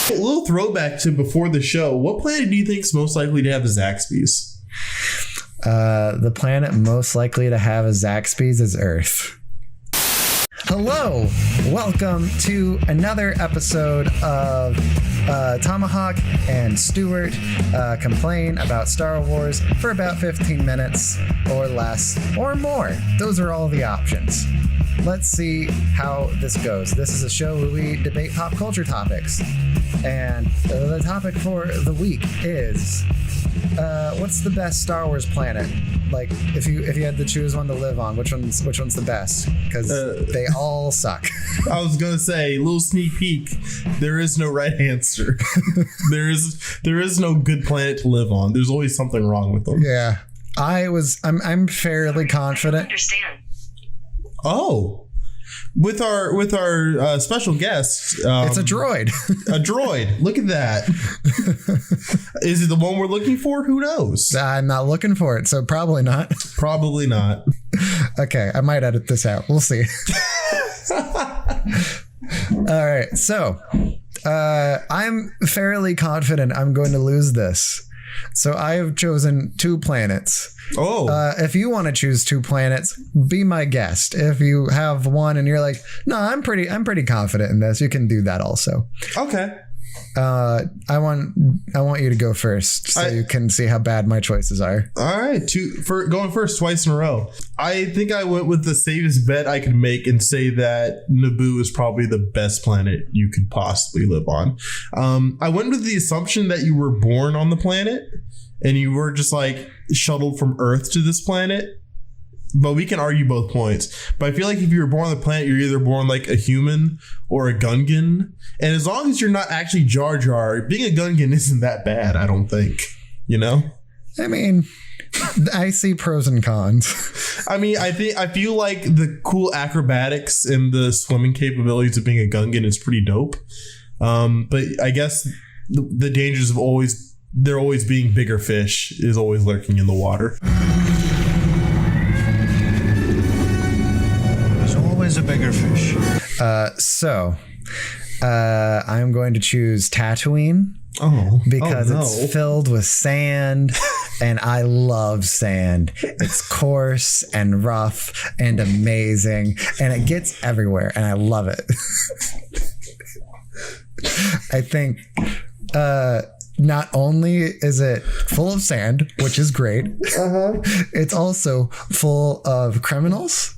A little throwback to before the show. What planet do you think is most likely to have a Zaxby's? The planet most likely to have a Zaxby's is Earth. Hello, welcome to another episode of Tomahawk and Stuart complain about Star Wars for about 15 minutes or less or more. Those are all the options. Let's see how this goes. This is a show where we debate pop culture topics. And the topic for the week is what's the best Star Wars planet? Like, if you had to choose one to live on, which one's the best? Because they all suck. I was gonna say, little sneak peek. There is no right answer. there is no good planet to live on. There's always something wrong with them. Yeah, I'm fairly confident. I understand. Oh, with our special guest, it's a droid. A droid. Look at that. Is it the one we're looking for? Who knows? I'm not looking for it, so probably not. Probably not. Okay, I might edit this out. We'll see. All right, so I'm fairly confident I'm going to lose this. So I have chosen 2 planets. Oh. If you want to choose 2 planets, be my guest. If you have one and you're like, no, I'm pretty confident in this, you can do that also. Okay. I want you to go first so you can see how bad my choices are. All right, going first twice in a row. I think I went with the safest bet I could make and say that Naboo is probably the best planet you could possibly live on. I went with the assumption that you were born on the planet and you were just like shuttled from Earth to this planet. But we can argue both points. But I feel like if you were born on the planet, you're either born like a human or a Gungan. And as long as you're not actually Jar Jar, being a Gungan isn't that bad, I don't think. You know? I mean, I see pros and cons. I mean, I feel like the cool acrobatics and the swimming capabilities of being a Gungan is pretty dope. But I guess the dangers of there always being bigger fish is always lurking in the water. Is a bigger fish. So I'm going to choose Tatooine. Because it's filled with sand and I love sand. It's coarse and rough and amazing and it gets everywhere and I love it. I think not only is it full of sand, which is great, it's also full of criminals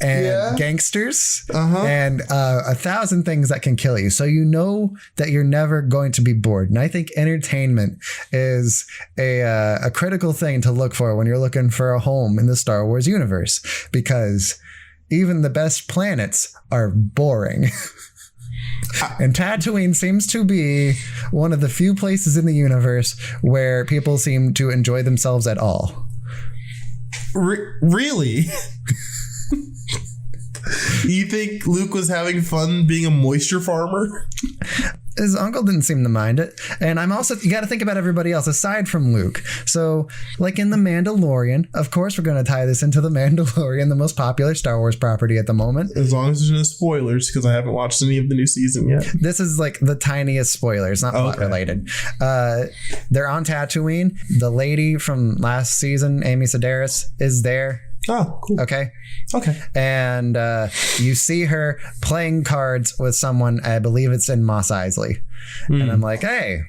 and gangsters and 1,000 things that can kill you. So you know that you're never going to be bored. And I think entertainment is a critical thing to look for when you're looking for a home in the Star Wars universe, because even the best planets are boring. And Tatooine seems to be one of the few places in the universe where people seem to enjoy themselves at all. Really? You think Luke was having fun being a moisture farmer? His uncle didn't seem to mind it. And you got to think about everybody else aside from Luke. So like in The Mandalorian, of course, we're going to tie this into The Mandalorian, the most popular Star Wars property at the moment. As long as there's no spoilers, because I haven't watched any of the new season yet. This is like the tiniest spoilers, not plot related. They're on Tatooine. The lady from last season, Amy Sedaris, is there. Oh, cool. Okay. And you see her playing cards with someone, I believe it's in Mos Eisley. And I'm like, hey,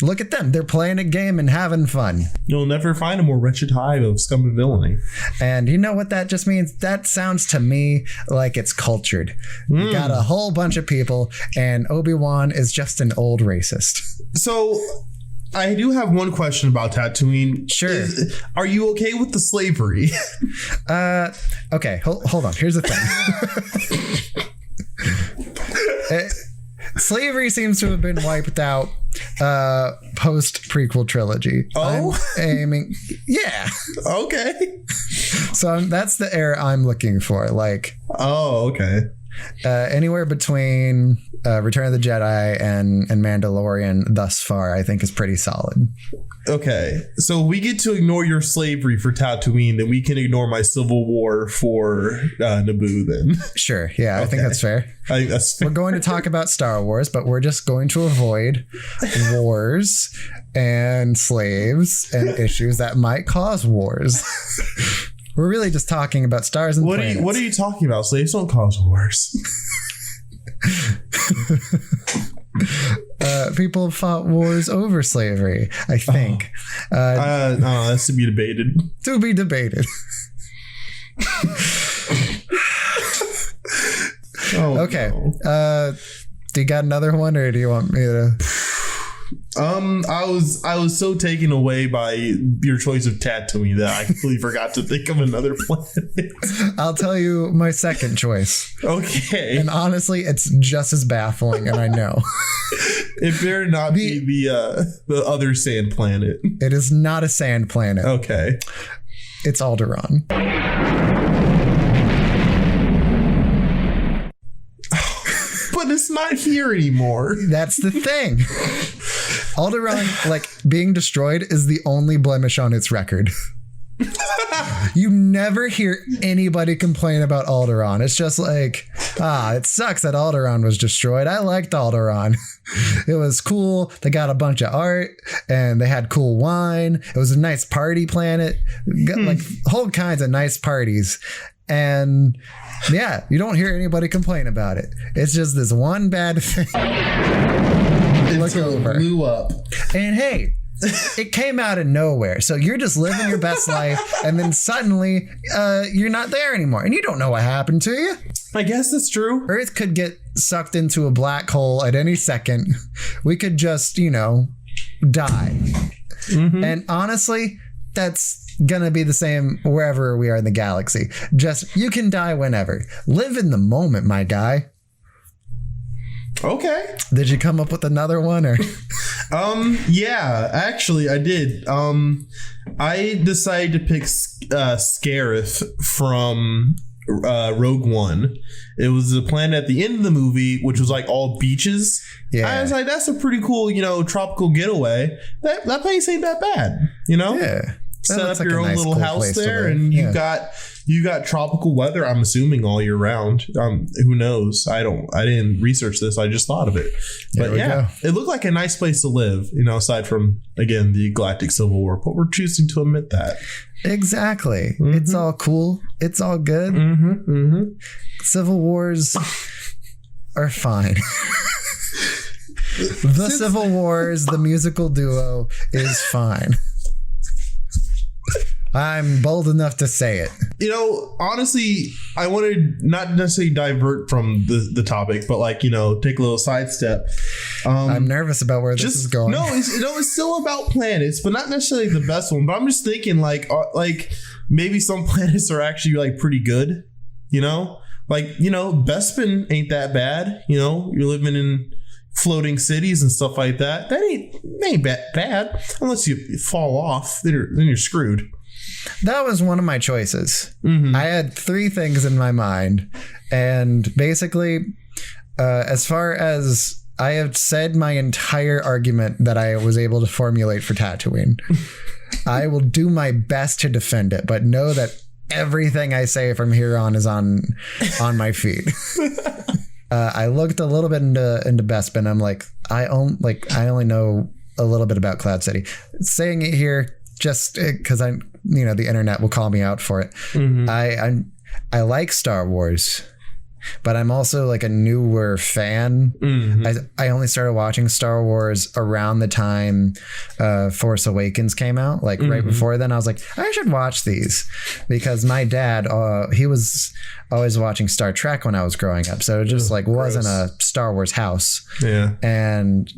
look at them. They're playing a game and having fun. You'll never find a more wretched hive of scum and villainy. And you know what that just means? That sounds to me like it's cultured. You got a whole bunch of people and Obi-Wan is just an old racist. So I do have one question about Tatooine. Sure. Are you okay with the slavery? Okay, hold on. Here's the thing. Slavery seems to have been wiped out post prequel trilogy. Oh, I'm aiming. Yeah. Okay. So that's the era I'm looking for. Like. Oh, okay. Anywhere between Return of the Jedi and Mandalorian thus far, I think is pretty solid. Okay, so we get to ignore your slavery for Tatooine, then we can ignore my civil war for Naboo then. Sure, yeah, okay. I think that's fair. I think that's fair. We're going to talk about Star Wars, but we're just going to avoid wars and slaves and issues that might cause wars. We're really just talking about stars and planets. What are you talking about? Slaves don't cause wars. People fought wars over slavery, I think. That's to be debated. To be debated. Okay. No. Do you got another one, or do you want me to? I was so taken away by your choice of Tatooine that I completely forgot to think of another planet. I'll tell you my second choice. Okay. And honestly, it's just as baffling, and I know. It better not be the other sand planet. It is not a sand planet. Okay. It's Alderaan. But it's not here anymore. That's the thing. Alderaan, like, being destroyed is the only blemish on its record. You never hear anybody complain about Alderaan. It's just like, it sucks that Alderaan was destroyed. I liked Alderaan. It was cool. They got a bunch of art and they had cool wine. It was a nice party planet. Got like whole kinds of nice parties. And yeah, you don't hear anybody complain about it. It's just this one bad thing. Look over. Blew up. And hey, it came out of nowhere. So you're just living your best life, and then suddenly you're not there anymore, and you don't know what happened to you. I guess that's true. Earth could get sucked into a black hole at any second. We could just, die. Mm-hmm. And honestly, that's gonna be the same wherever we are in the galaxy. Just, you can die whenever. Live in the moment, my guy. Okay. Did you come up with another one, or? Yeah, actually I did. I decided to pick Scarif from Rogue One. It was a planet at the end of the movie, which was like all beaches. Yeah. I was like, that's a pretty cool, tropical getaway. That place ain't that bad, Yeah. Set up like your own little house there, and you got tropical weather, I'm assuming, all year round. Who knows? I didn't research this. I just thought of it. But yeah, it looked like a nice place to live, aside from, again, the Galactic Civil War. But we're choosing to admit that. Exactly. Mm-hmm. It's all cool. It's all good. Mm-hmm. Mm-hmm. Civil wars are fine. The Civil Wars, the musical duo, is fine. I'm bold enough to say it. Honestly, I want to not necessarily divert from the topic, but take a little sidestep. I'm nervous about where this is going. No, it's still about planets, but not necessarily the best one. But I'm just thinking maybe some planets are actually pretty good. Bespin ain't that bad. You're living in floating cities and stuff like that. That ain't bad unless you fall off. Then you're screwed. That was one of my choices. Mm-hmm. I had three things in my mind, and basically, as far as I have said my entire argument that I was able to formulate for Tatooine, I will do my best to defend it, but know that everything I say from here on is on my feet. I looked a little bit into Bespin. I'm like, I only know a little bit about Cloud City. Saying it here just because the internet will call me out for it. Mm-hmm. I like Star Wars, but I'm also like a newer fan. Mm-hmm. I only started watching Star Wars around the time Force Awakens came out. Like right before then, I was like, I should watch these because my dad, he was always watching Star Trek when I was growing up. So it just wasn't a Star Wars house. Yeah. And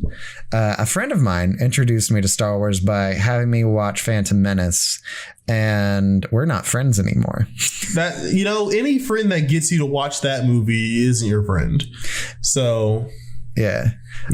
a friend of mine introduced me to Star Wars by having me watch Phantom Menace. And we're not friends anymore. That any friend that gets you to watch that movie isn't your friend. So yeah.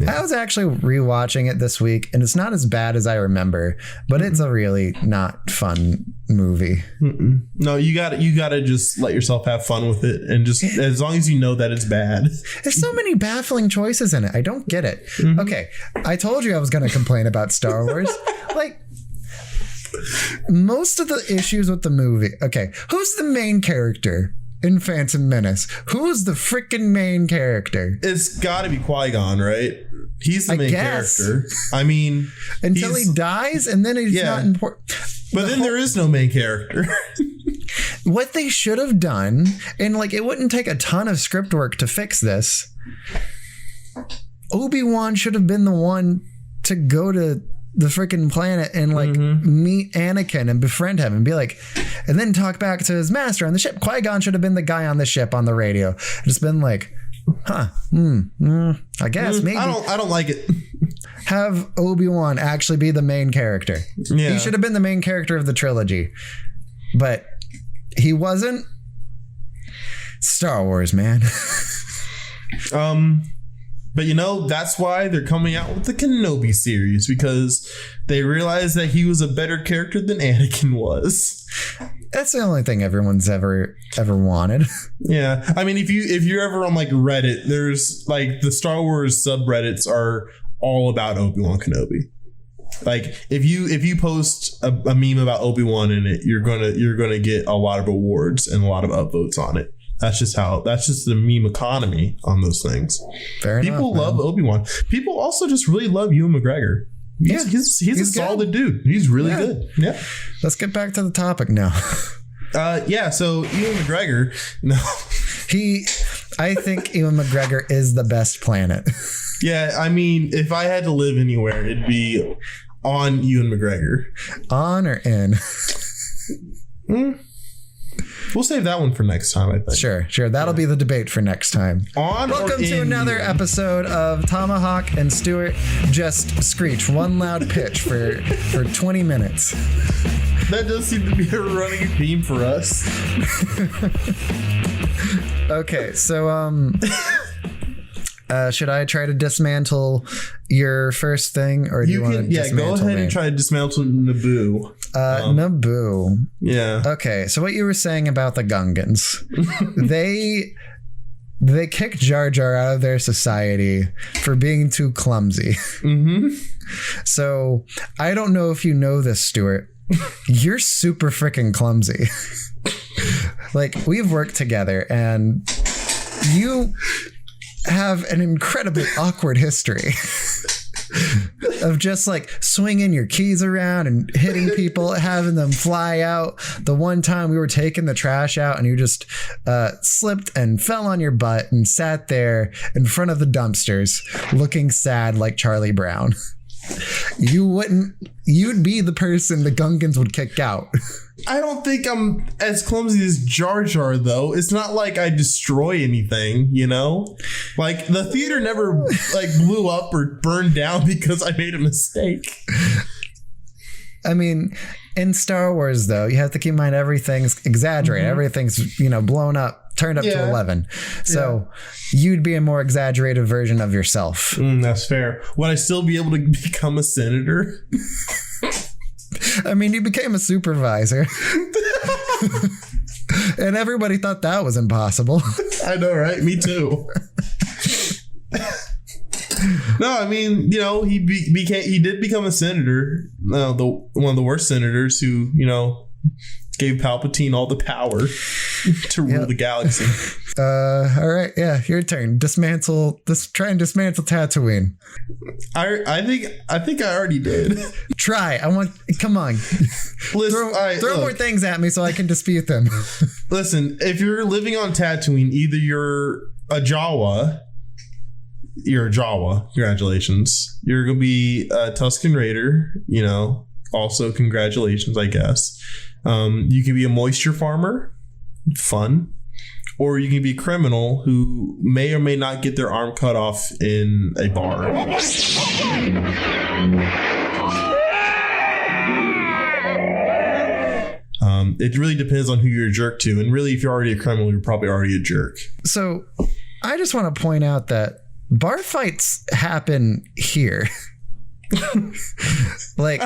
I was actually rewatching it this week, and it's not as bad as I remember, but it's a really not fun movie. No, you gotta just let yourself have fun with it, and just as long as you know that it's bad. There's so many baffling choices in it. I don't get it. Okay, I told you I was going to complain about Star Wars. Like, most of the issues with the movie. Okay, who's the main character in Phantom Menace? Who's the freaking main character? It's got to be Qui-Gon, right? He's the main character. I mean, until he dies, and then he's not important. But then there is no main character. What they should have done, and like it wouldn't take a ton of script work to fix this. Obi-Wan should have been the one to go to the freaking planet and like meet Anakin and befriend him and be like, and then talk back to his master on the ship. Qui-Gon should have been the guy on the ship on the radio. Just been like, I guess maybe. I don't like it. Have Obi-Wan actually be the main character. Yeah. He should have been the main character of the trilogy, but he wasn't. Star Wars, man. But that's why they're coming out with the Kenobi series, because they realized that he was a better character than Anakin was. That's the only thing everyone's ever wanted. Yeah. I mean, if you're ever on like Reddit, there's like the Star Wars subreddits are all about Obi-Wan Kenobi. Like if you post a meme about Obi-Wan in it, you're gonna get a lot of awards and a lot of upvotes on it. That's just the meme economy on those things. People love Obi-Wan. People also just really love Ewan McGregor. He's a solid dude. He's really good. Yeah. Let's get back to the topic now. So Ewan McGregor, no. I think Ewan McGregor is the best planet. Yeah, I mean, if I had to live anywhere, it'd be on Ewan McGregor. On or in? We'll save that one for next time, I think. Sure. That'll be the debate for next time. Welcome to another episode of Tomahawk and Stuart Just Screech. One loud pitch for 20 minutes. That does seem to be a running theme for us. Okay, so should I try to dismantle your first thing, or do you want to dismantle go ahead me? And try to dismantle Naboo. Naboo. Yeah. Okay, so what you were saying about the Gungans. They kick Jar Jar out of their society for being too clumsy. So I don't know if you know this, Stuart. You're super freaking clumsy. Like, we've worked together and you have an incredibly awkward history of just like swinging your keys around and hitting people, having them fly out. The one time we were taking the trash out and you just slipped and fell on your butt and sat there in front of the dumpsters looking sad like Charlie Brown. You'd be the person the Gungans would kick out. I don't think I'm as clumsy as Jar Jar, though. It's not like I destroy anything, Like, the theater never like blew up or burned down because I made a mistake. I mean, in Star Wars, though, you have to keep in mind everything's exaggerated. Everything's, blown up, turned up to 11. So you'd be a more exaggerated version of yourself. That's fair. Would I still be able to become a senator? I mean, you became a supervisor. And everybody thought that was impossible. I know, right? Me too. No, I mean, he did become a senator. One of the worst senators who, gave Palpatine all the power to rule the galaxy. All right, yeah, your turn. Try and dismantle Tatooine. I think I already did. Try. Come on. Listen, throw more things at me so I can dispute them. Listen, if you're living on Tatooine, either you're a Jawa. Congratulations. You're gonna be a Tusken Raider. Also congratulations, I guess. You can be a moisture farmer. Fun. Or you can be a criminal who may or may not get their arm cut off in a bar. It really depends on who you're a jerk to. And really, if you're already a criminal, you're probably already a jerk. So I just want to point out that bar fights happen here. Like,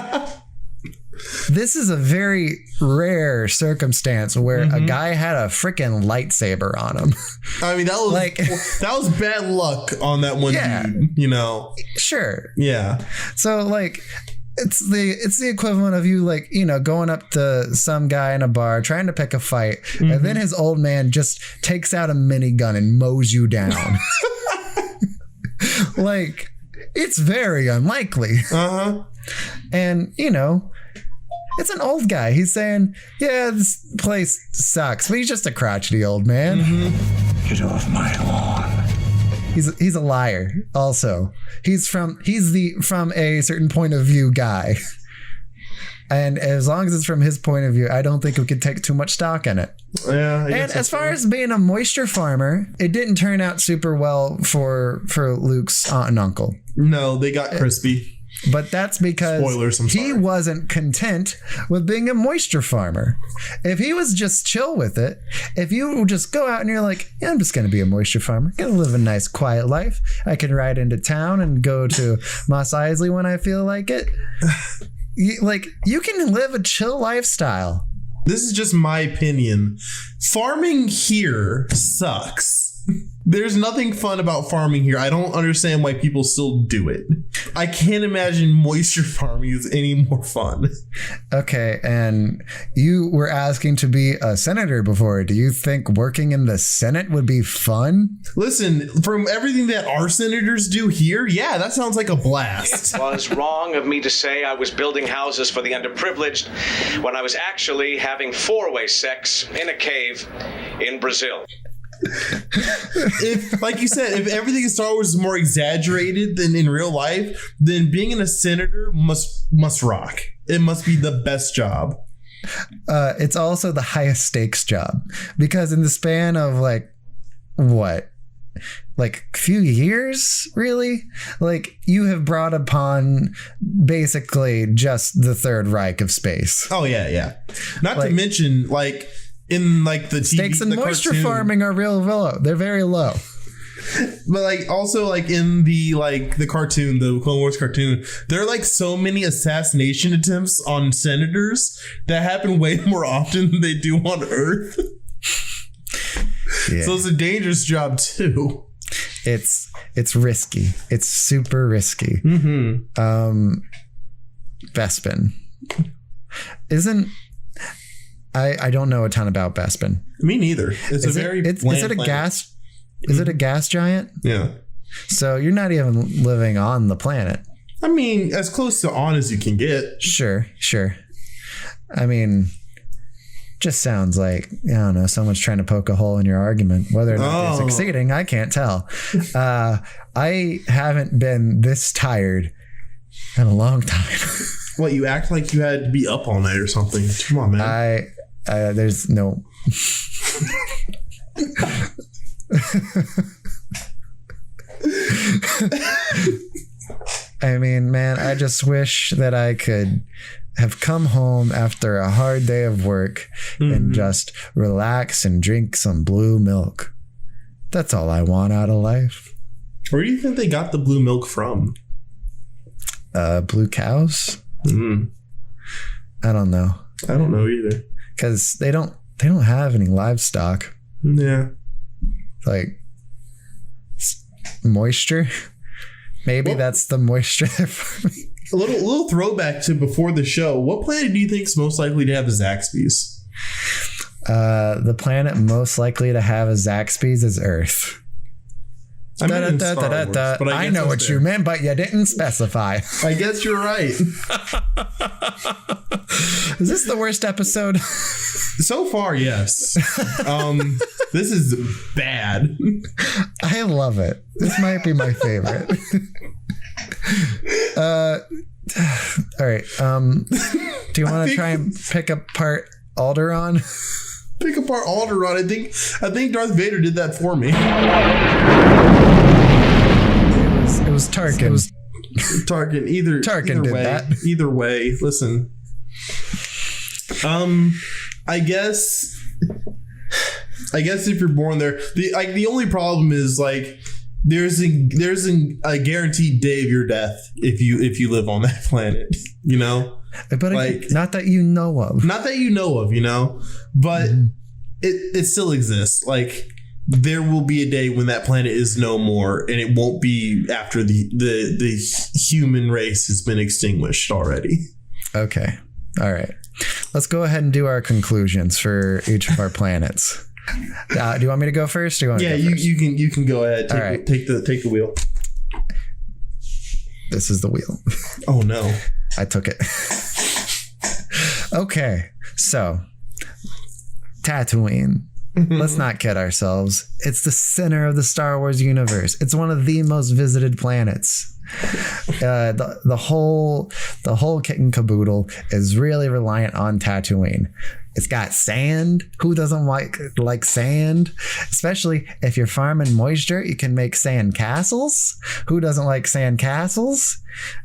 this is a very rare circumstance where a guy had a freaking lightsaber on him. I mean, that was bad luck on that one dude, you know. Sure. Yeah. So like it's the equivalent of you like, you know, going up to some guy in a bar trying to pick a fight, and then his old man just takes out a minigun and mows you down. Like, it's very unlikely. And, you know, it's an old guy. He's saying, yeah, this place sucks, but he's just a crotchety old man. Get off my lawn. He's a liar. Also, he's from a certain point of view guy. And as long as it's from his point of view, I don't think we could take too much stock in it. Yeah. And as far as being a moisture farmer, it didn't turn out super well for Luke's aunt and uncle. No, they got crispy. But that's because Spoilers, I'm sorry. he wasn't content with being a moisture farmer. If he was just chill with it, if you just go out and you're like, yeah, I'm just going to be a moisture farmer, going to live a nice, quiet life. I can ride into town and go to Mos Eisley when I feel like it. You can live a chill lifestyle. This is just my opinion. Farming here sucks. There's nothing fun about farming here. I don't understand why people still do it. I can't imagine moisture farming is any more fun. Okay, and you were asking to be a senator before. Do you think working in the Senate would be fun? Listen, from everything that our senators do here, yeah, that sounds like a blast. It was wrong of me to say I was building houses for the underprivileged when I was actually having four-way sex in a cave in Brazil. If, like you said, if everything in Star Wars is more exaggerated than in real life, then being a senator must rock. It must be the best job. It's also the highest stakes job, because in the span of like few years, really, like you have brought upon basically just the Third Reich of space. Oh yeah. Not to mention like. In like the TV, stakes in moisture farming are real low. They're very low. But like also like in the cartoon, the Clone Wars cartoon, there are like so many assassination attempts on senators that happen way more often than they do on Earth. Yeah. So it's a dangerous job too. It's risky. It's super risky. Bespin I don't know a ton about Bespin. Me neither. Is it a gas? Is it a gas giant? Yeah. So you're not even living on the planet. I mean, as close to on as you can get. Sure. I mean, just sounds like, I don't know, someone's trying to poke a hole in your argument. Whether or not they're succeeding, I can't tell. I haven't been this tired in a long time. What, you act like you had to be up all night or something? Come on, man. There's no. I mean, man, I just wish that I could have come home after a hard day of work and just relax and drink some blue milk. That's all I want out of life. Where do you think they got the blue milk from? Blue cows? I don't know. I don't know either. Because they don't have any livestock. Yeah. Like moisture. Maybe that's the moisture. A little throwback to before the show. What planet do you think is most likely to have a Zaxby's? The planet most likely to have a Zaxby's is Earth. I know what you meant, but you didn't specify. I guess you're right. Is this the worst episode? So far, yes. This is bad. I love it. This might be my favorite. All right. Do you want to try and pick apart Alderaan? Pick apart Alderaan. I think Darth Vader did that for me. It was Tarkin. Tarkin. Either did way. That. Either way. Listen. I guess if you're born there, the only problem is like there's a guaranteed day of your death if you live on that planet, you know? But like, not that you know of. Not that you know of, you know? But it still exists. Like, there will be a day when that planet is no more, and it won't be after the human race has been extinguished already. Okay. All right. Let's go ahead and do our conclusions for each of our planets. Do you want me to go first? Or you can go ahead. Take the wheel. This is the wheel. Oh no. I took it. Okay. So, Tatooine. Let's not kid ourselves. It's the center of the Star Wars universe. It's one of the most visited planets. The whole kit and caboodle is really reliant on Tatooine. It's got sand. Who doesn't like sand? Especially if you're farming moisture, you can make sand castles. Who doesn't like sand castles?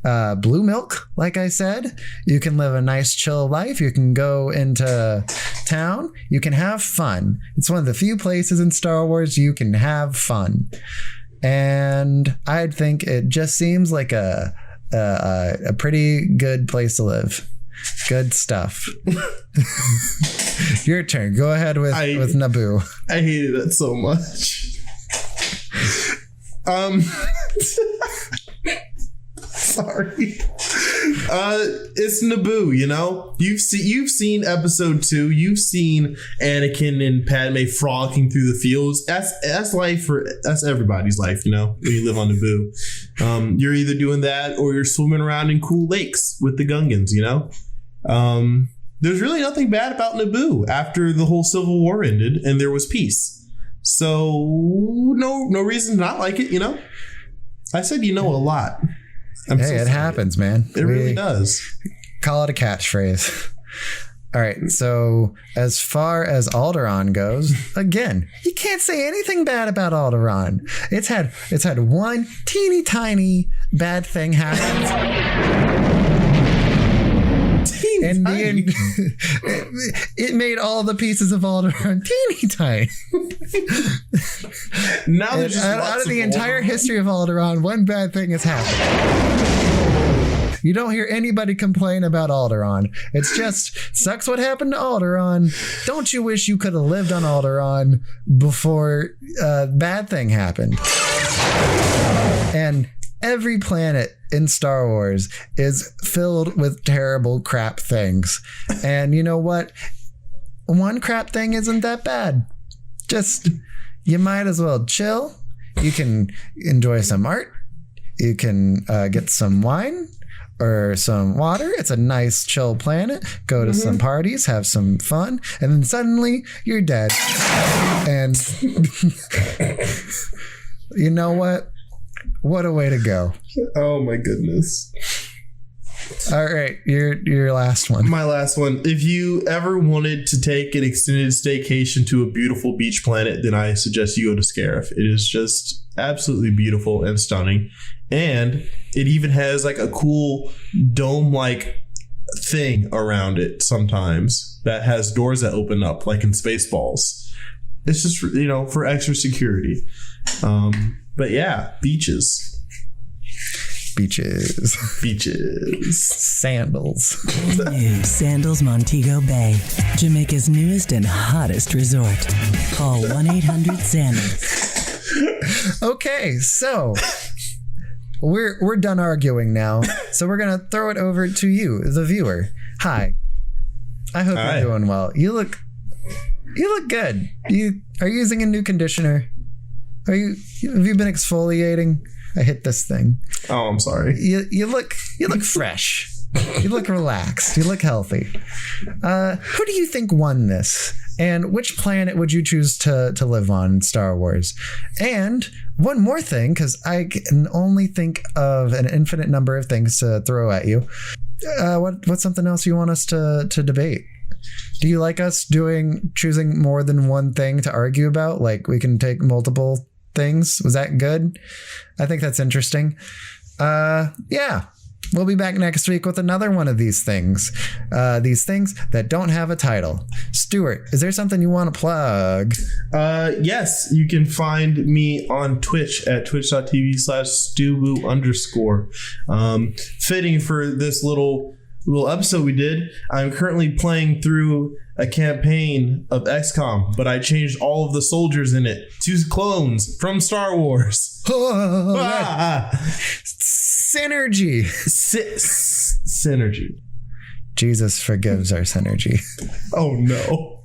Blue milk, like I said. You can live a nice chill life. You can go into town. You can have fun. It's one of the few places in Star Wars you can have fun. And I think it just seems like a pretty good place to live. Good stuff. Your turn. Go ahead with Naboo. I hated it so much. Sorry. It's Naboo, you know? You've seen episode 2. You've seen Anakin and Padme frolicking through the fields. That's life that's everybody's life, you know, when you live on Naboo. You're either doing that or you're swimming around in cool lakes with the Gungans, you know? There's really nothing bad about Naboo after the whole Civil War ended and there was peace. So no reason to not like it, you know? I said you know a lot. It happens, man. It really does. Call it a catchphrase. All right. So as far as Alderaan goes, again, you can't say anything bad about Alderaan. It's had one teeny tiny bad thing happen. And it made all the pieces of Alderaan teeny tiny. Now there's just out of the entire history of Alderaan, one bad thing has happened. You don't hear anybody complain about Alderaan. It's just sucks what happened to Alderaan. Don't you wish you could have lived on Alderaan before bad thing happened? And every planet in Star Wars is filled with terrible crap things. And you know what? One crap thing isn't that bad. Just, you might as well chill. You can enjoy some art. You can get some wine or some water. It's a nice chill planet. Go to some parties, have some fun. And then suddenly you're dead. And you know what? What a way to go. Oh my goodness. All right, your last one. My last one. If you ever wanted to take an extended staycation to a beautiful beach planet, then I suggest you go to Scarif. It is just absolutely beautiful and stunning. And it even has like a cool dome-like thing around it sometimes that has doors that open up like in Spaceballs. It's just, you know, for extra security. But yeah, beaches. Sandals. New Sandals Montego Bay, Jamaica's newest and hottest resort. Call 1-800-SANDALS. Okay, so we're done arguing now. So we're gonna throw it over to you, the viewer. Hi. I hope you're doing well. You look good. You are you using a new conditioner? Have you been exfoliating? I hit this thing. Oh, I'm sorry. You look fresh. You look relaxed. You look healthy. Who do you think won this? And which planet would you choose to live on in Star Wars? And one more thing, because I can only think of an infinite number of things to throw at you. What's something else you want us to debate? Do you like us choosing more than one thing to argue about? Like we can take multiple things. Was that good? I think that's interesting. Yeah. We'll be back next week with another one of these things that don't have a title. Stuart, is there something you want to plug? Yes, you can find me on Twitch at twitch.tv/stuboo_. Fitting for this little episode we did, I'm currently playing through a campaign of XCOM, but I changed all of the soldiers in it to clones from Star Wars. Synergy. Synergy. Jesus forgives our synergy. Oh no.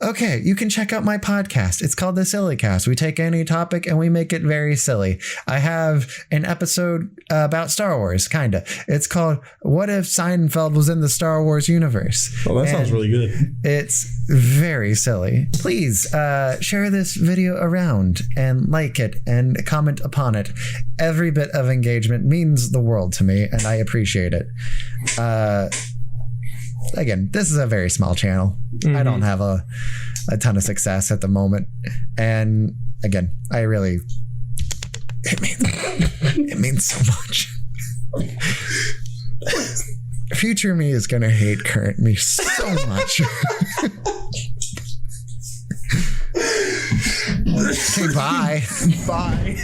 Okay, you can check out my podcast. It's called The Silly Cast. We take any topic and we make it very silly. I have an episode about Star Wars, kind of. It's called What If Seinfeld Was in the Star Wars Universe? Oh, that sounds really good. It's very silly. Please share this video around and like it and comment upon it. Every bit of engagement means the world to me, and I appreciate it. Again, this is a very small channel. I don't have a ton of success at the moment. And again, it means so much. Future me is going to hate current me so much. Okay, bye. Bye.